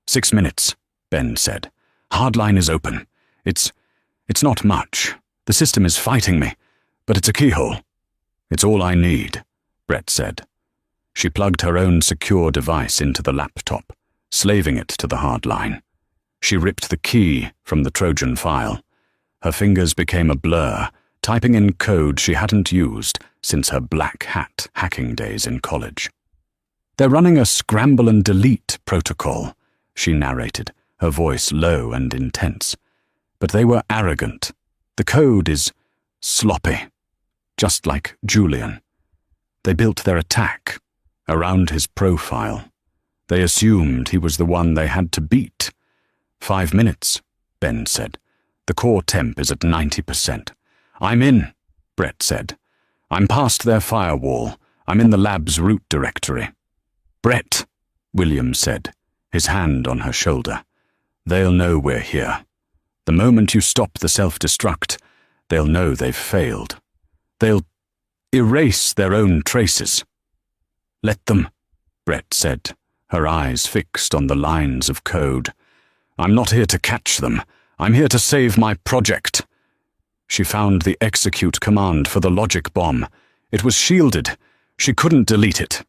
6 minutes, Ben said. "Hardline is open. It's not much. The system is fighting me, but it's a keyhole." "It's all I need," Brett said. She plugged her own secure device into the laptop, slaving it to the hardline. She ripped the key from the Trojan file. Her fingers became a blur, typing in code she hadn't used since her black hat hacking days in college. "They're running a scramble and delete protocol," she narrated, her voice low and intense. "But they were arrogant. The code is sloppy, just like Julian. They built their attack around his profile. They assumed he was the one they had to beat." 5 minutes, Ben said. "The core temp is at 90%. "I'm in," Brett said. "I'm past their firewall. I'm in the lab's root directory." "Brett," Williams said, his hand on her shoulder. "They'll know we're here. The moment you stop the self-destruct, they'll know they've failed. They'll erase their own traces." "Let them," Brett said, her eyes fixed on the lines of code. "I'm not here to catch them. I'm here to save my project." She found the execute command for the logic bomb. It was shielded. She couldn't delete it.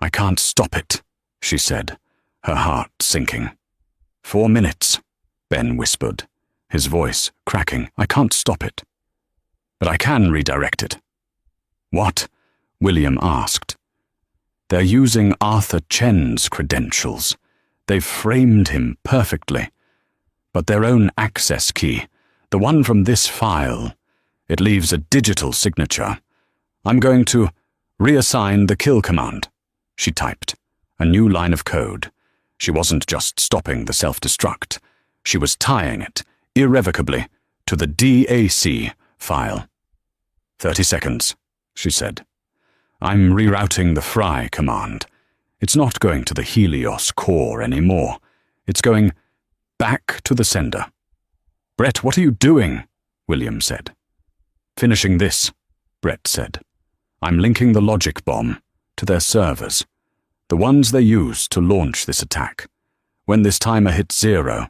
"I can't stop it," she said, her heart sinking. 4 minutes, Ben whispered, his voice cracking. "I can't stop it. But I can redirect it." "What?" William asked. "They're using Arthur Chen's credentials. They've framed him perfectly. But their own access key, the one from this file, it leaves a digital signature. I'm going to reassign the kill command," she typed, a new line of code. She wasn't just stopping the self-destruct. She was tying it, irrevocably, to the DAC file. 30 seconds, she said. "I'm rerouting the Fry command. It's not going to the Helios core anymore. It's going back to the sender." "Brett, what are you doing?" William said. "Finishing this," Brett said. "I'm linking the logic bomb to their servers, the ones they use to launch this attack. When this timer hits 0,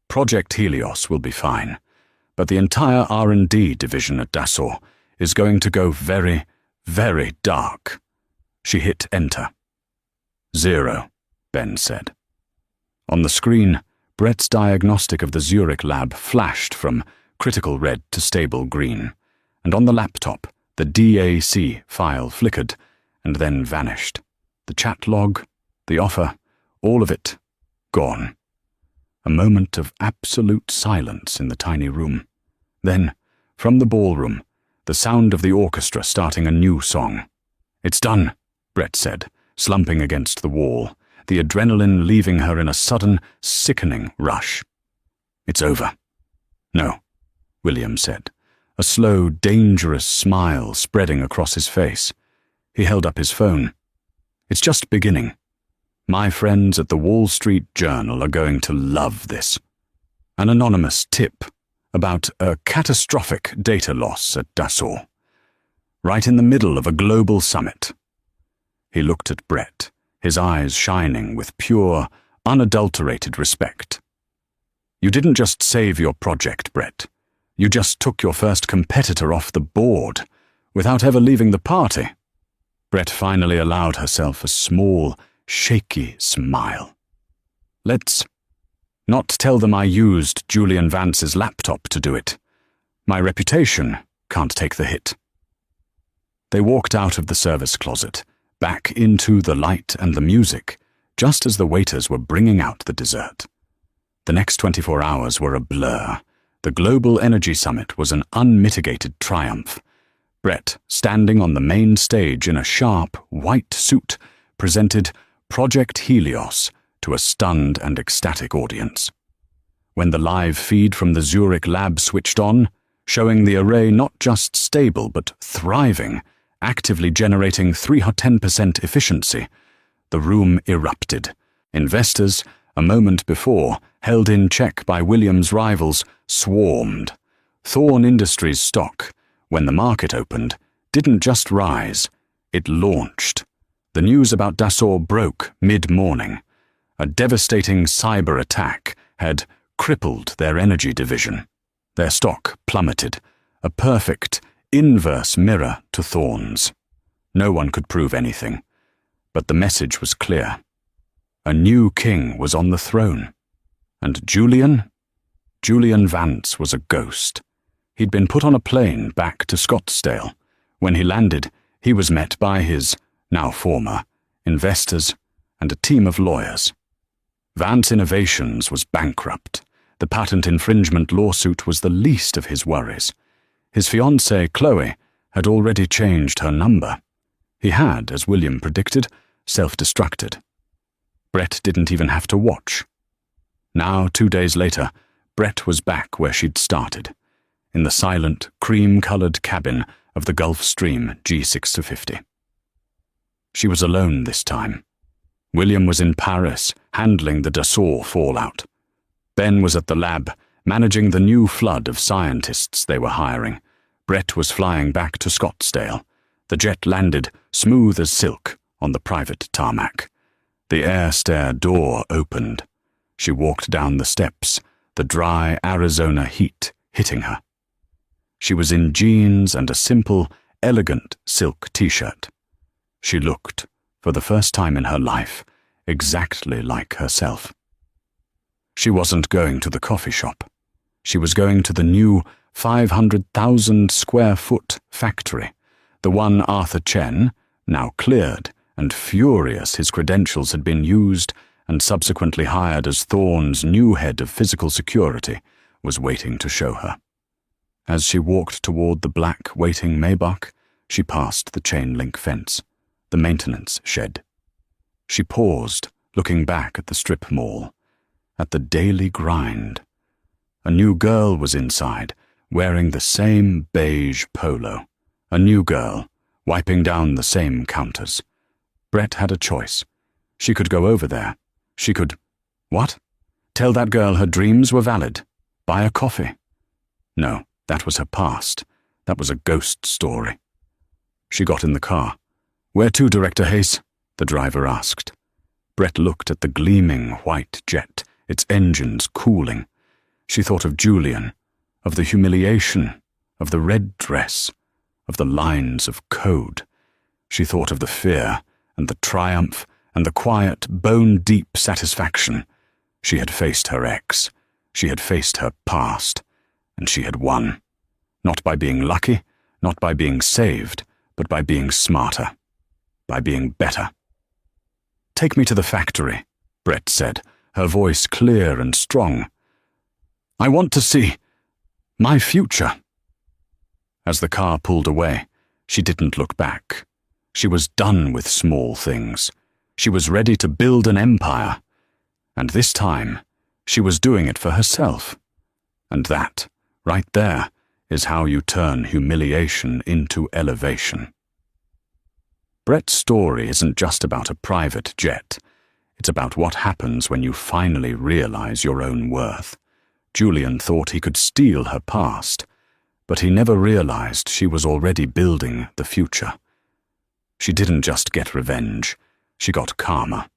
Project Helios will be fine, but the entire R&D division at Dassault is going to go very, very dark. She hit enter. 0, Ben said. On the screen, Brett's diagnostic of the Zurich lab flashed from critical red to stable green, and on the laptop, the DAC file flickered and then vanished. The chat log, the offer, all of it gone. A moment of absolute silence in the tiny room. Then, from the ballroom, the sound of the orchestra starting a new song. "It's done," Brett said, slumping against the wall, the adrenaline leaving her in a sudden, sickening rush. "It's over." "No," William said, a slow, dangerous smile spreading across his face. He held up his phone. "It's just beginning. My friends at the Wall Street Journal are going to love this. An anonymous tip about a catastrophic data loss at Dassault, right in the middle of a global summit." He looked at Brett, his eyes shining with pure, unadulterated respect. "You didn't just save your project, Brett. You just took your first competitor off the board without ever leaving the party." Brett finally allowed herself a small, shaky smile. "Let's not tell them I used Julian Vance's laptop to do it. My reputation can't take the hit." They walked out of the service closet, back into the light and the music, just as the waiters were bringing out the dessert. The next 24 hours were a blur. The Global Energy Summit was an unmitigated triumph. Brett, standing on the main stage in a sharp, white suit, presented Project Helios to a stunned and ecstatic audience. When the live feed from the Zurich lab switched on, showing the array not just stable but thriving, actively generating 310% efficiency, the room erupted. Investors, a moment before, held in check by Williams' rivals, swarmed. Thorn Industries stock, when the market opened, didn't just rise, it launched. The news about Dassault broke mid-morning. A devastating cyber attack had crippled their energy division. Their stock plummeted, a perfect, inverse mirror to Thorn's. No one could prove anything, but the message was clear. A new king was on the throne. And Julian Vance was a ghost. He'd been put on a plane back to Scottsdale. When he landed, he was met by his, now former, investors and a team of lawyers. Vance Innovations was bankrupt. The patent infringement lawsuit was the least of his worries. His fiancée, Chloe, had already changed her number. He had, as William predicted, self-destructed. Brett didn't even have to watch. Now, 2 days later, Brett was back where she'd started, in the silent, cream-coloured cabin of the Gulfstream G6-50. She was alone this time. William was in Paris, handling the Dassault fallout. Ben was at the lab, managing the new flood of scientists they were hiring. Brett was flying back to Scottsdale. The jet landed, smooth as silk, on the private tarmac. The air stair door opened. She walked down the steps, the dry Arizona heat hitting her. She was in jeans and a simple, elegant silk t-shirt. She looked, for the first time in her life, exactly like herself. She wasn't going to the coffee shop. She was going to the new 500,000 square foot factory, the one Arthur Chen, now cleared and furious his credentials had been used and subsequently hired as Thorn's new head of physical security, was waiting to show her. As she walked toward the black waiting Maybach, she passed the chain-link fence, the maintenance shed. She paused, looking back at the strip mall, at the daily grind. A new girl was inside, wearing the same beige polo. A new girl, wiping down the same counters. Brett had a choice. She could go over there. She could... What? Tell that girl her dreams were valid. Buy a coffee. No, that was her past. That was a ghost story. She got in the car. "Where to, Director Hayes?" the driver asked. Brett looked at the gleaming white jet, its engines cooling. She thought of Julian, of the humiliation, of the red dress, of the lines of code. She thought of the fear and the triumph and the quiet, bone-deep satisfaction. She had faced her ex. She had faced her past. And she had won. Not by being lucky, not by being saved, but by being smarter. By being better. "Take me to the factory," Brett said, her voice clear and strong. "I want to see my future." As the car pulled away, she didn't look back. She was done with small things. She was ready to build an empire. And this time, she was doing it for herself. And that, right there, is how you turn humiliation into elevation. Brett's story isn't just about a private jet. It's about what happens when you finally realize your own worth. Julian thought he could steal her past, but he never realized she was already building the future. She didn't just get revenge, she got karma.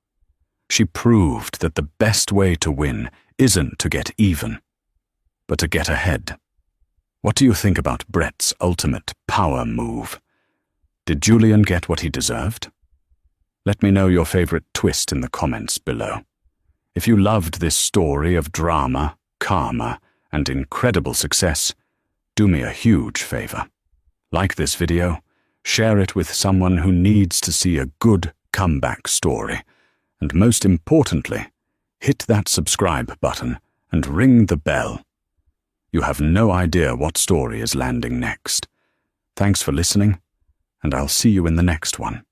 She proved that the best way to win isn't to get even, but to get ahead. What do you think about Brett's ultimate power move? Did Julian get what he deserved? Let me know your favorite twist in the comments below. If you loved this story of drama, karma, and incredible success, do me a huge favor. Like this video, share it with someone who needs to see a good comeback story, and most importantly, hit that subscribe button and ring the bell. You have no idea what story is landing next. Thanks for listening, and I'll see you in the next one.